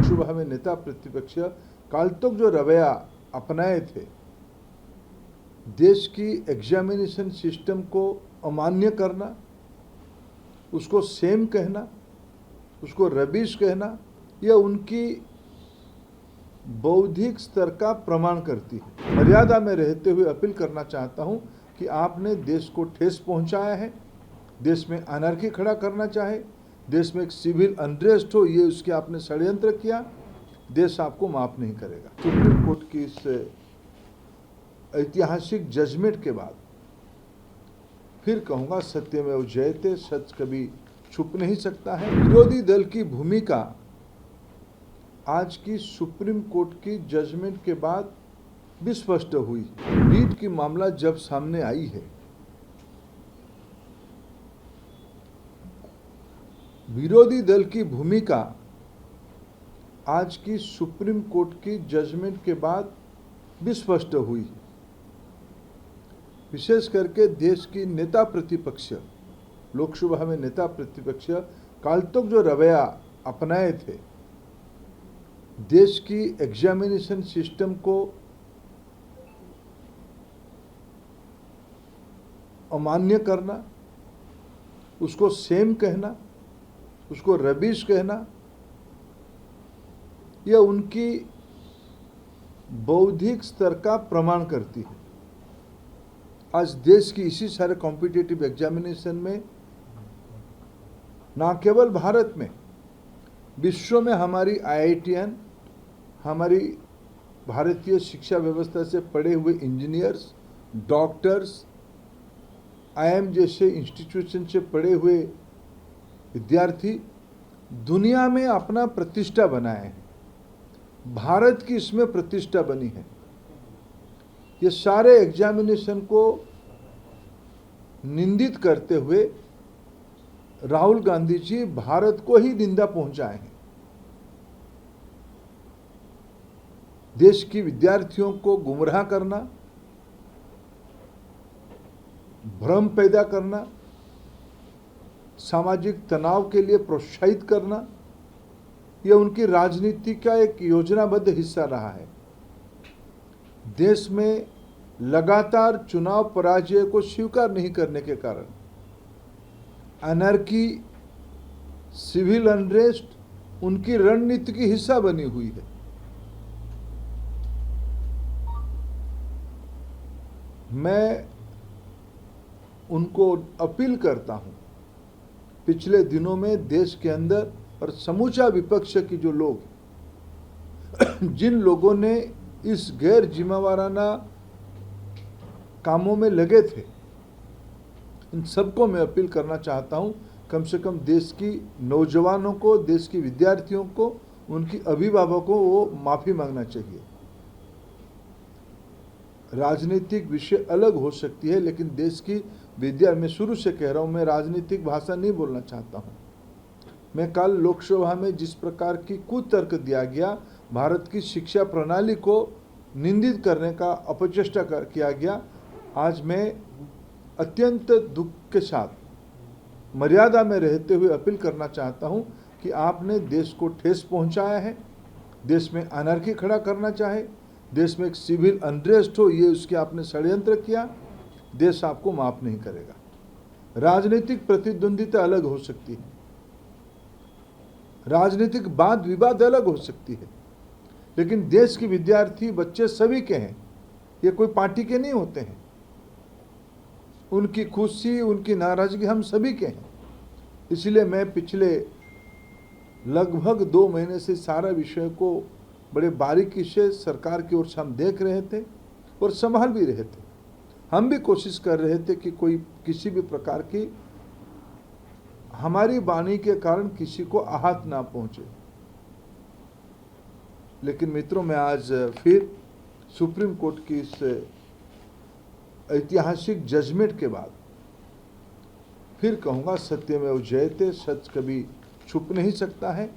लोकसभा में नेता प्रतिपक्ष काल तक जो रवैया अपनाए थे, देश की एग्जामिनेशन सिस्टम को अमान्य करना, उसको सेम कहना, उसको रबिश कहना, यह उनकी बौद्धिक स्तर का प्रमाण करती है। मर्यादा में रहते हुए अपील करना चाहता हूं कि आपने देश को ठेस पहुंचाया है, देश में अनर्की खड़ा करना चाहे, देश में एक सिविल अनरेस्ट हो, ये उसके आपने षड्यंत्र किया, देश आपको माफ नहीं करेगा। सुप्रीम कोर्ट की इस ऐतिहासिक जजमेंट के बाद फिर कहूँगा, सत्यमेव जयते, सत्य कभी छुप नहीं सकता है। विरोधी दल की भूमिका आज की सुप्रीम कोर्ट की जजमेंट के बाद भी स्पष्ट हुई। नीट की मामला जब सामने आई है, विरोधी दल की भूमिका आज की सुप्रीम कोर्ट की जजमेंट के बाद भी स्पष्ट हुई। विशेष करके देश की नेता प्रतिपक्ष, लोकसभा में नेता प्रतिपक्ष काल तक जो रवैया अपनाए थे, देश की एग्जामिनेशन सिस्टम को अमान्य करना, उसको सेम कहना, उसको रबिश कहना, यह उनकी बौद्धिक स्तर का प्रमाण करती है। आज देश की इसी सारे कॉम्पिटिटिव एग्जामिनेशन में, ना केवल भारत में, विश्व में हमारी आईआईटीएन, हमारी भारतीय शिक्षा व्यवस्था से पढ़े हुए इंजीनियर्स, डॉक्टर्स, आईआईएम जैसे इंस्टीट्यूशन से पढ़े हुए विद्यार्थी दुनिया में अपना प्रतिष्ठा बनाए हैं। भारत की इसमें प्रतिष्ठा बनी है। ये सारे एग्जामिनेशन को निंदित करते हुए राहुल गांधी जी भारत को ही निंदा पहुंचाए हैं। देश की विद्यार्थियों को गुमराह करना, भ्रम पैदा करना, सामाजिक तनाव के लिए प्रोत्साहित करना, यह उनकी राजनीति का एक योजनाबद्ध हिस्सा रहा है। देश में लगातार चुनाव पराजय को स्वीकार नहीं करने के कारण अनर्की, सिविल अनरेस्ट उनकी रणनीति की हिस्सा बनी हुई है। मैं उनको अपील करता हूं, पिछले दिनों में देश के अंदर और समूचा विपक्ष की जो लोग, जिन लोगों ने इस गैर जिम्मेवाराना कामों में लगे थे, इन सबको मैं अपील करना चाहता हूं, कम से कम देश की नौजवानों को, देश की विद्यार्थियों को, उनकी अभिभावकों को वो माफी मांगना चाहिए। राजनीतिक विषय अलग हो सकती है, लेकिन देश की मैं शुरू से कह रहा हूं, मैं राजनीतिक भाषा नहीं बोलना चाहता हूं। मैं कल लोकसभा में जिस प्रकार की कुतर्क दिया गया, भारत की शिक्षा प्रणाली को निंदित करने का अपचेष्टा किया गया, आज मैं अत्यंत दुख के साथ मर्यादा में रहते हुए अपील करना चाहता हूं कि आपने देश को ठेस पहुंचाया है, देश में अनर्की खड़ा करना चाहे, देश में एक सिविल अनरेस्ट हो, ये उसके आपने षड्यंत्र किया, देश आपको माफ नहीं करेगा। राजनीतिक प्रतिद्वंदिता अलग हो सकती है, राजनीतिक वाद विवाद अलग हो सकती है, लेकिन देश के विद्यार्थी बच्चे सभी के हैं, ये कोई पार्टी के नहीं होते हैं। उनकी खुशी, उनकी नाराजगी हम सभी के हैं। इसलिए मैं पिछले लगभग 2 महीने से सारा विषय को बड़े बारीकी से सरकार की ओर से हम देख रहे थे और संभाल भी रहे थे। हम भी कोशिश कर रहे थे कि कोई किसी भी प्रकार की हमारी वाणी के कारण किसी को आहत ना पहुंचे। लेकिन मित्रों, मैं आज फिर सुप्रीम कोर्ट की इस ऐतिहासिक जजमेंट के बाद फिर कहूँगा, सत्यमेव जयते, सत्य कभी छुप नहीं सकता है।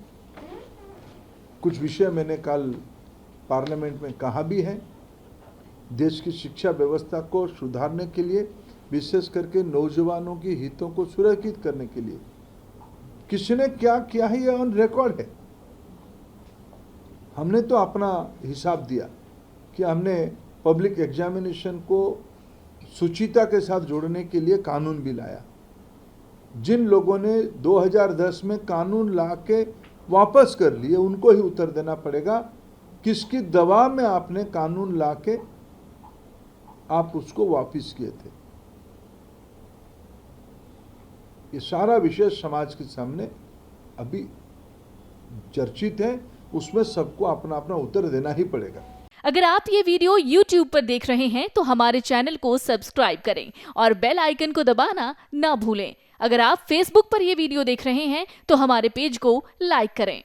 कुछ विषय मैंने कल पार्लियामेंट में कहा भी है। देश की शिक्षा व्यवस्था को सुधारने के लिए, विशेष करके नौजवानों की हितों को सुरक्षित करने के लिए किसी ने क्या किया है, यह ऑन रिकॉर्ड है। हमने तो अपना हिसाब दिया कि हमने पब्लिक एग्जामिनेशन को शुचिता के साथ जोड़ने के लिए कानून भी लाया। जिन लोगों ने 2010 में कानून ला के वापस कर लिए उनको ही उत्तर देना पड़ेगा किसकी दबाव में आपने कानून ला के आप उसको वापस किए थे। ये सारा विषय समाज के सामने अभी चर्चित है, उसमें सबको अपना अपना उत्तर देना ही पड़ेगा। अगर आप ये वीडियो YouTube पर देख रहे हैं तो हमारे चैनल को सब्सक्राइब करें और बेल आइकन को दबाना ना भूलें। अगर आप Facebook पर ये वीडियो देख रहे हैं तो हमारे पेज को लाइक करें।